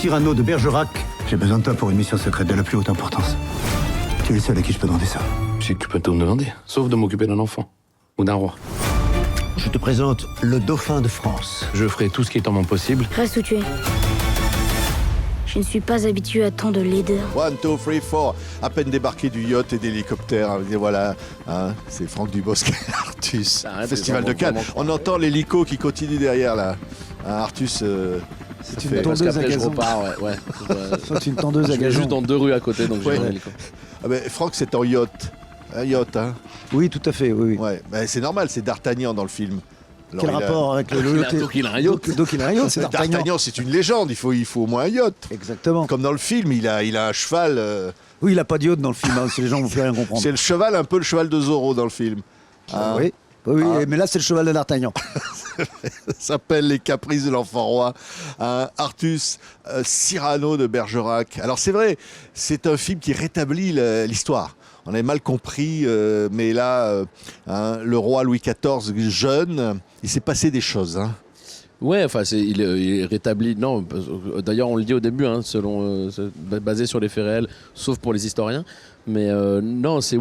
Cyrano de Bergerac. J'ai besoin de toi pour une mission secrète de la plus haute importance. Tu es le seul à qui je peux demander ça. Si tu peux tout me demander, sauf de m'occuper d'un enfant ou d'un roi. Je te présente le dauphin de France. Je ferai tout ce qui est en mon possible. Reste où tu es. Je ne suis pas habitué à tant de laideur. 1, 2, 3, 4. À peine débarqué du yacht et d'hélicoptère. Et voilà, hein, c'est Franck Dubosc, Artus, Arrête, Festival de Cannes. On entend l'hélico qui continue derrière là. Hein, Artus. C'est une tondeuse à Après, je gazon. repars, ouais. C'est une tondeuse à Je vais gazon. juste dans 2 rues à côté, donc Ouais. j'ai un hélico. Ah ben, Franck, c'est en yacht. Un yacht, hein. Oui, tout à fait, oui. Ouais, ben, c'est normal, c'est D'Artagnan dans le film. Alors, Quel il a- rapport avec le yacht Donc il a un yacht. Donc il a un yacht, c'est D'Artagnan. D'Artagnan, c'est une légende, il faut au moins un yacht. Exactement. Comme dans le film, il a un cheval. Oui, il n'a pas de yacht dans le film, hein, les gens ne vont plus rien comprendre. C'est le cheval, un peu le cheval de Zorro dans le film. Hein. Oui, mais là c'est le cheval de D'Artagnan. Ça s'appelle Les Caprices de l'Enfant Roi. Hein, Artus Cyrano de Bergerac. Alors c'est vrai, c'est un film qui rétablit l'histoire. On avait mal compris, mais là, hein, le roi Louis XIV jeune, il s'est passé des choses. Hein. Ouais, enfin, il est rétabli. Non, d'ailleurs, on le dit au début, hein, basé sur les faits réels, sauf pour les historiens. Mais non, c'est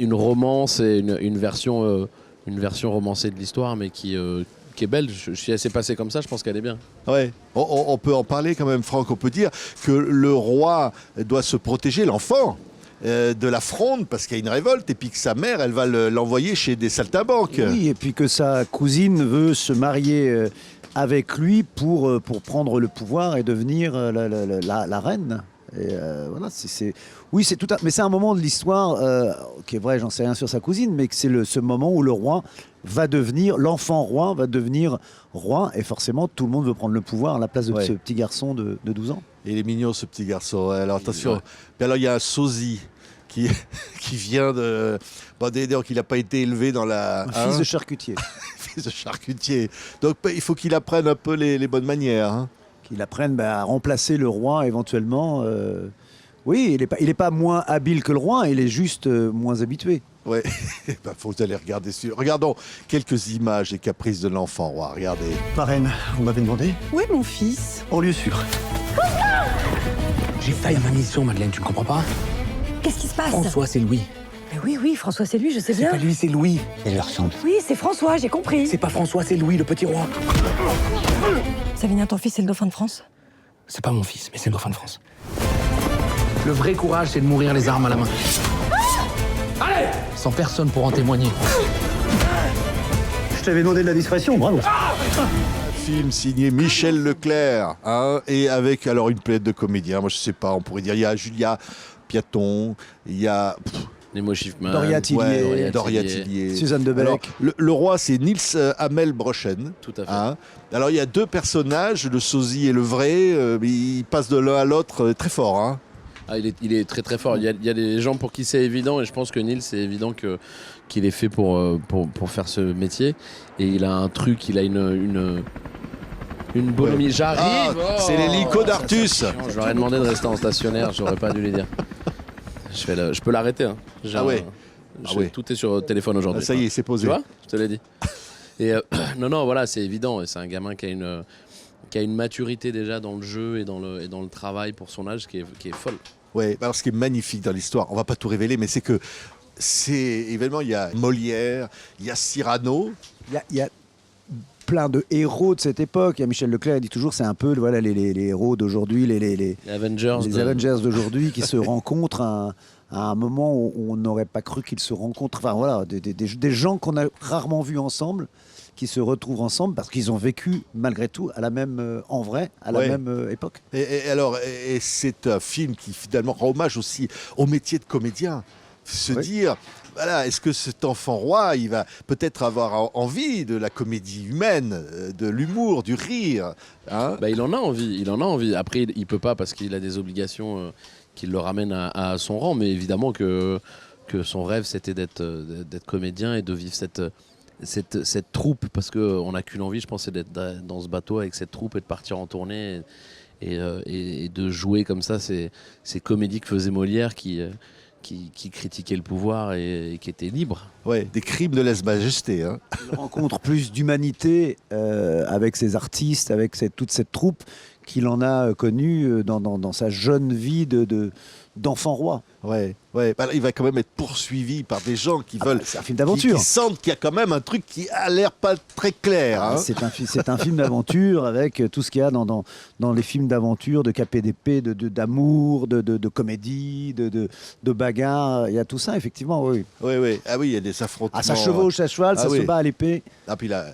une romance et une version romancée de l'histoire, mais qui est belle. Si elle s'est passée comme ça, je pense qu'elle est bien. Ouais. On peut en parler quand même, Franck. On peut dire que le roi doit se protéger, l'enfant, de la fronde, parce qu'il y a une révolte, et puis que sa mère, elle va l'envoyer chez des saltimbanques. Oui, et puis que sa cousine veut se marier avec lui pour prendre le pouvoir et devenir la reine. Et voilà, oui, c'est tout mais c'est un moment de l'histoire qui est vrai, j'en sais rien sur sa cousine, mais que c'est ce moment où le roi va devenir, l'enfant roi va devenir roi, et forcément tout le monde veut prendre le pouvoir à la place de Ouais. ce petit garçon de 12 ans. Il est mignon, ce petit garçon. Ouais, alors attention. Puis alors il y a un sosie qui vient de. Bon, donc il n'a pas été élevé dans la. Un fils de charcutier. fils de charcutier. Donc il faut qu'il apprenne un peu les bonnes manières. Hein. Qu'il apprenne à remplacer le roi éventuellement. Oui, il est pas moins habile que le roi, il est juste moins habitué. Ouais. Faut aller regarder. Regardons quelques images des caprices de l'enfant roi. Regardez. Marraine, vous m'avez demandé? Où est mon fils? En lieu sûr. J'ai failli à ma mission, Madeleine, tu ne comprends pas? Qu'est-ce qui se passe? François, c'est Louis. Mais oui, François, c'est lui, je sais C'est bien. pas lui, c'est Louis. Elle leur ressemble. Oui, c'est François, j'ai compris. C'est pas François, c'est Louis, le petit roi. Savinien, ton fils, c'est le dauphin de France? C'est pas mon fils, mais c'est le dauphin de France. Le vrai courage, c'est de mourir les armes à la main. Allez! Sans personne pour en témoigner. Je t'avais demandé de la discrétion, bravo. Film signé Michel Leclerc, hein, et avec alors une planète de comédiens. Moi je sais pas, on pourrait dire il y a Julia Piaton, il y a Nemo Schiffman. Doria Tillier. ouais, Doria Tillier. Suzanne de Alors, Bellec. le roi c'est Niels Hamel Brochen. Tout à fait. Hein. Alors il y a 2 personnages, le sosie et le vrai, ils passent de l'un à l'autre très fort. Hein. Ah, il est très très fort. Il y a des gens pour qui c'est évident, et je pense que Neil, c'est évident qu'il est fait pour faire ce métier. Et il a un truc, il a une bonhomie. Ouais. J'arrive. Ah, c'est l'hélico d'Artus. Je leur ai demandé de rester en stationnaire, j'aurais pas dû les dire. Je peux l'arrêter. Hein. Ah ouais. Tout est sur le téléphone aujourd'hui. Ah, ça y est, c'est posé. Tu vois, je te l'ai dit. Et non, voilà, c'est évident. Et c'est un gamin qui a une maturité déjà dans le jeu et dans le travail pour son âge qui est folle. Ouais, alors ce qui est magnifique dans l'histoire, on va pas tout révéler, mais c'est que évidemment il y a Molière, il y a Cyrano. Il y a plein de héros de cette époque. Il y a Michel Leclerc, il dit toujours c'est un peu voilà, les héros d'aujourd'hui, les Avengers. Avengers d'aujourd'hui qui se rencontrent à un moment où on n'aurait pas cru qu'ils se rencontrent. Enfin voilà, des gens qu'on a rarement vus ensemble, qui se retrouvent ensemble parce qu'ils ont vécu malgré tout à la même, en vrai, à la Ouais. même époque. Et alors, c'est un film qui finalement rend hommage aussi au métier de comédien. Se Oui. dire, voilà, est-ce que cet enfant roi, il va peut-être avoir envie de la comédie humaine, de l'humour, du rire, hein? Bah, il en a envie. Après, il peut pas parce qu'il a des obligations qui le ramènent à son rang. Mais évidemment que son rêve, c'était d'être comédien et de vivre cette troupe, parce qu'on n'a qu'une envie, je pense, c'est d'être dans ce bateau avec cette troupe et de partir en tournée et de jouer comme ça ces comédies que faisait Molière qui critiquait le pouvoir et qui était libre. Ouais, des crimes de lèse-majesté. Hein. Il rencontre plus d'humanité avec ses artistes, avec toute cette troupe qu'il en a connu dans sa jeune vie d'enfant roi. Ouais. Bah, là, il va quand même être poursuivi par des gens qui veulent. C'est un film d'aventure. Qui sentent qu'il y a quand même un truc qui a l'air pas très clair. Hein. C'est un film d'aventure avec tout ce qu'il y a dans les films d'aventure, de KPDP, d'amour, de comédie, de bagarre. Il y a tout ça, effectivement, oui. Oui. Ah oui, il y a des affrontements. Ah, ça chevauche à cheval, ça se bat à l'épée. Ah, puis là,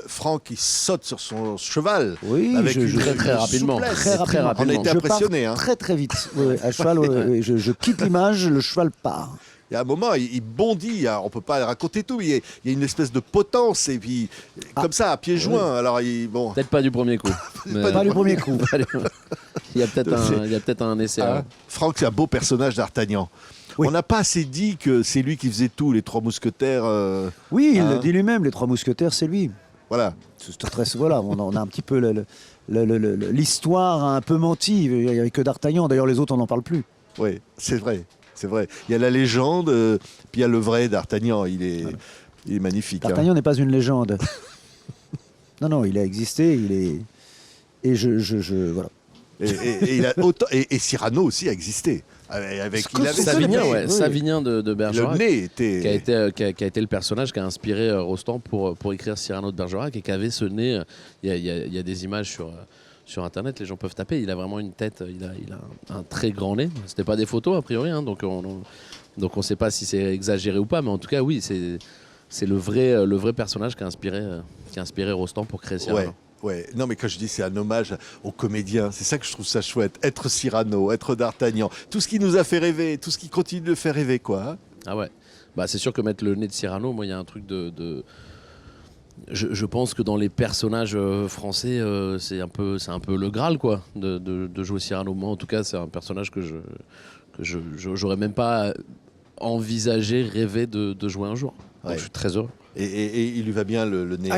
Franck, il saute sur son cheval. Oui, avec très rapidement. souplesse. Très rapidement. On a été impressionnés. Hein. Très vite. Oui, à cheval, je quitte l'image, le cheval part. Il y a un moment, il bondit. Alors, on ne peut pas raconter tout, mais il y a une espèce de potence. Et puis, comme ça, à pieds joints. Alors, bon. Peut-être pas du premier coup. Pas du premier coup. Il y a peut-être un essai. Ah. Franck, c'est un beau personnage d'Artagnan. Oui. On n'a pas assez dit que c'est lui qui faisait tout, les trois mousquetaires. Oui, il le dit lui-même, les trois mousquetaires, c'est lui. Voilà. Voilà, on a un petit peu l'histoire a un peu menti. Il n'y avait que d'Artagnan. D'ailleurs, les autres, on n'en parle plus. Oui, c'est vrai. Il y a la légende, puis il y a le vrai d'Artagnan. Il est magnifique. D'Artagnan n'est pas une légende. Non, il a existé. Et voilà. Et il a autant... et Cyrano aussi a existé. Savinien de Bergerac. Le nez était... qui a été le personnage qui a inspiré Rostand pour écrire Cyrano de Bergerac et qui avait ce nez. Il y a des images sur Internet, les gens peuvent taper. Il a vraiment une tête, il a un très grand nez. C'était pas des photos a priori, hein, donc on sait pas si c'est exagéré ou pas, mais en tout cas oui, c'est le vrai personnage qui a inspiré Rostand pour créer Cyrano. Ouais, non mais quand je dis c'est un hommage aux comédiens, c'est ça que je trouve ça chouette. Être Cyrano, être d'Artagnan, tout ce qui nous a fait rêver, tout ce qui continue de faire rêver, quoi. Hein. Ah ouais, bah c'est sûr que mettre le nez de Cyrano, moi il y a un truc de... Je pense que dans les personnages français, c'est un peu le Graal, quoi, de jouer Cyrano. Moi en tout cas, c'est un personnage que j'aurais même pas envisagé, rêvé de jouer un jour. Donc, je suis très heureux. Et il lui va bien le nez.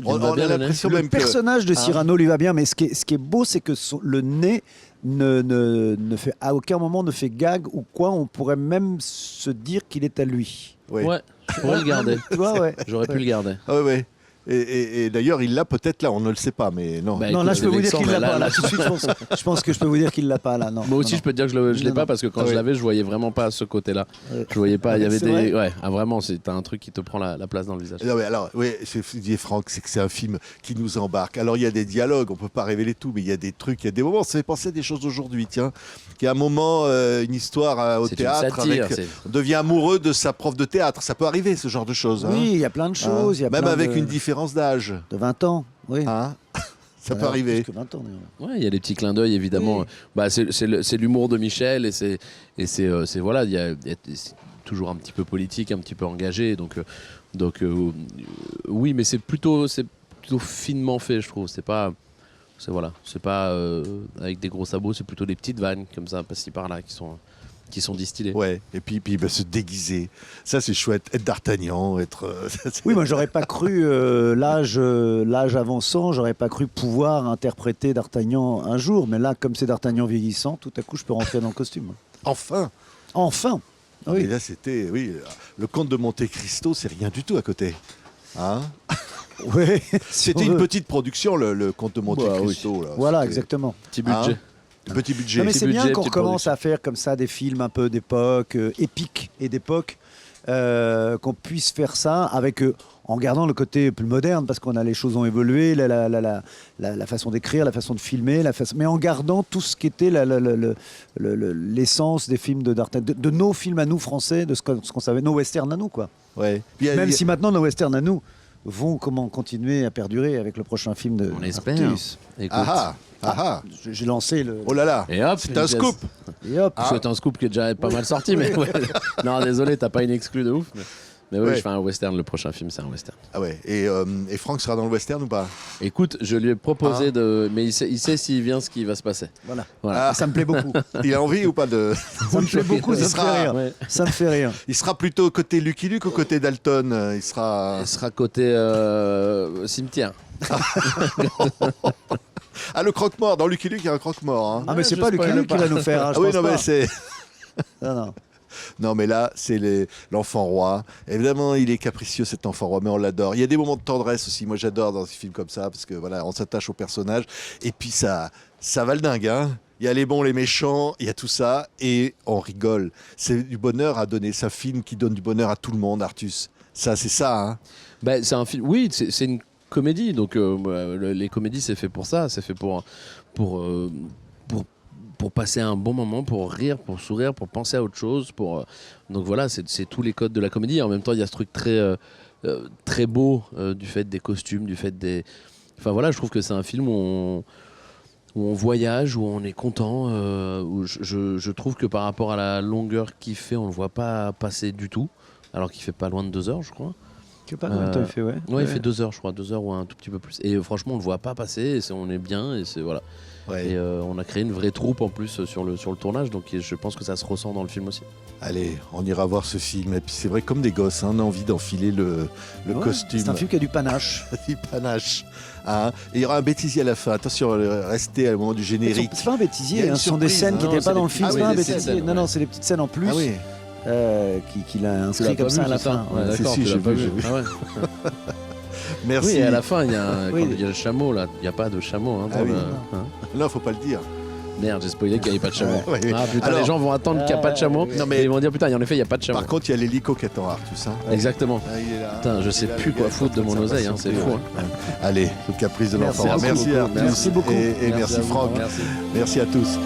On a l'impression le personnage de Cyrano lui va bien, mais ce qui est beau, c'est que le nez ne fait à aucun moment ne fait gag ou quoi. On pourrait même se dire qu'il est à lui. Ouais, je pourrais le garder. Tu vois, ouais. J'aurais pu le garder. Ah ouais. Et d'ailleurs, il l'a peut-être là, on ne le sait pas, mais non. Non, là, je peux vous dire qu'il l'a pas. Là, tout de suite, je pense que je peux vous dire qu'il l'a pas là. Non. Moi aussi, je peux te dire que je l'ai pas parce que quand je l'avais, je voyais vraiment pas ce côté-là. Je voyais pas. Il y avait des. Ouais, vraiment, c'est un truc qui te prend la place dans le visage. Non, mais alors, oui, dit Franck, c'est que c'est un film qui nous embarque. Alors, il y a des dialogues, on peut pas révéler tout, mais il y a des trucs, il y a des moments. Ça fait penser à des choses d'aujourd'hui, tiens. Il y a un moment, une histoire au théâtre, on devient amoureux de sa prof de théâtre. Ça peut arriver, ce genre de choses. Oui, il y a plein de choses. Même avec une différence d'âge. De 20 ans, oui. Hein ça peut arriver. Plus que 20 ans, ouais, il y a des petits clins d'œil, évidemment. Oui. Bah, c'est l'humour de Michel et c'est voilà, c'est toujours un petit peu politique, un petit peu engagé. Donc oui, mais c'est plutôt finement fait, je trouve. C'est pas avec des gros sabots, c'est plutôt des petites vannes comme ça, par-ci par-là, qui sont distillées. Ouais, et puis se déguiser. Ça, c'est chouette. Être d'Artagnan, être... Oui, moi, j'aurais pas cru, l'âge avançant, j'aurais pas cru pouvoir interpréter d'Artagnan un jour. Mais là, comme c'est d'Artagnan vieillissant, tout à coup, je peux rentrer dans le costume. Enfin. Oui. Et là, c'était... Oui, le Comte de Monte Cristo, c'est rien du tout à côté. Hein. Oui. C'était une petite production, le Comte de Monte Cristo. Oui. Là, voilà, exactement. Petit budget. Petit budget. Non, mais c'est bien qu'on recommence à faire comme ça des films un peu d'époque, épiques et d'époque, qu'on puisse faire ça avec, en gardant le côté plus moderne, parce qu'on a les choses ont évolué, la façon d'écrire, la façon de filmer, mais en gardant tout ce qui était l'essence des films d'Artagnan, de nos films à nous français, de ce qu'on savait, nos westerns à nous, quoi. Ouais. Même si maintenant nos westerns à nous vont continuer à perdurer avec le prochain film de On espère. J'ai lancé le... Oh là là. Et hop, c'est un scoop. Et hop. C'est un scoop qui est déjà pas mal sorti, mais ouais. Non, désolé, t'as pas une exclue de ouf. Mais oui, je fais un western. Le prochain film, c'est un western. Ah ouais. Et Franck sera dans le western ou pas? Écoute, je lui ai proposé mais il sait s'il vient ce qui va se passer. Voilà. Ça me plaît beaucoup. Il a envie ou pas de... Ça me plaît beaucoup, ça me fait rire. Ouais. Ça me fait rire. Il sera plutôt côté Lucky Luke ou côté Dalton? Il sera côté cimetière. Ah, le croque-mort. Dans Lucky Luke, il y a un croque-mort. Hein. Ah, mais c'est pas Lucky Luke qui va nous faire. Hein, oui, non, mais c'est... Non. Non, mais là, c'est l'enfant roi. Évidemment, il est capricieux, cet enfant roi, mais on l'adore. Il y a des moments de tendresse aussi. Moi, j'adore dans ces films comme ça, parce que voilà, on s'attache au personnage. Et puis, ça va le dingue, hein. Il y a les bons, les méchants, il y a tout ça, et on rigole. C'est du bonheur à donner. C'est un film qui donne du bonheur à tout le monde, Artus. Ça, c'est ça, hein. Bah, c'est un film. Oui, c'est une comédie. Donc les comédies, c'est fait pour ça. C'est fait pour passer un bon moment, pour rire, pour sourire, pour penser à autre chose. Donc voilà, c'est tous les codes de la comédie. En même temps, il y a ce truc très beau du fait des costumes, du fait des. Enfin voilà, je trouve que c'est un film où on voyage, où on est content, où je trouve que par rapport à la longueur qu'il fait, on ne le voit pas passer du tout, alors qu'il fait pas loin de 2 heures, je crois. Je sais pas combien de temps il fait, ouais. Ouais, il fait 2 heures, je crois, 2 heures ou un tout petit peu plus. Et franchement, on le voit pas passer, on est bien, et c'est voilà. Ouais. Et on a créé une vraie troupe en plus sur le tournage, donc je pense que ça se ressent dans le film aussi. Allez, on ira voir ce film. Et puis c'est vrai, comme des gosses, hein, on a envie d'enfiler le Ouais, costume. C'est un film qui a du panache. Du panache. Hein. Et il y aura un bêtisier à la fin. Attention, restez au moment du générique. C'est pas un Il y a bêtisier, une hein, ce sont des surprise, scènes hein. qui Non, n'étaient c'est pas dans le des film. petites- C'est pas un des petites bêtisier. scènes, Non, ouais. non, c'est des petites scènes en plus Ah oui. qu'il a Tu l'as inscrit comme pas ça vu, à la c'est ça fin. Ouais, Ouais. d'accord, Si, tu j'ai l'as pas vu, vu. j'ai vu. Ah ouais. Merci. Oui, et à la fin, il y Oui. a le chameau là. Il n'y a pas de chameau. Hein, Ah dans oui. hein. Non, faut pas le dire. Merde, j'ai spoilé qu'il n'y avait pas de chameau. Ouais, ouais. Ah putain, Alors- les gens vont attendre qu'il n'y a pas de chameau. Non, mais- Et ils vont dire putain, en effet, il n'y a pas de chameau. Par contre, il y a l'hélico qui attend Artus. Hein. Exactement. Ah, il est là. Putain, je sais Il est là, plus le quoi gars, foutre de mon ça oseille, hein, passe c'est son fou. tour. Hein. Allez, le caprice de Merci l'enfant. beaucoup. Merci Artus. Merci beaucoup. Et merci à vous. Franck. Merci. Merci à tous.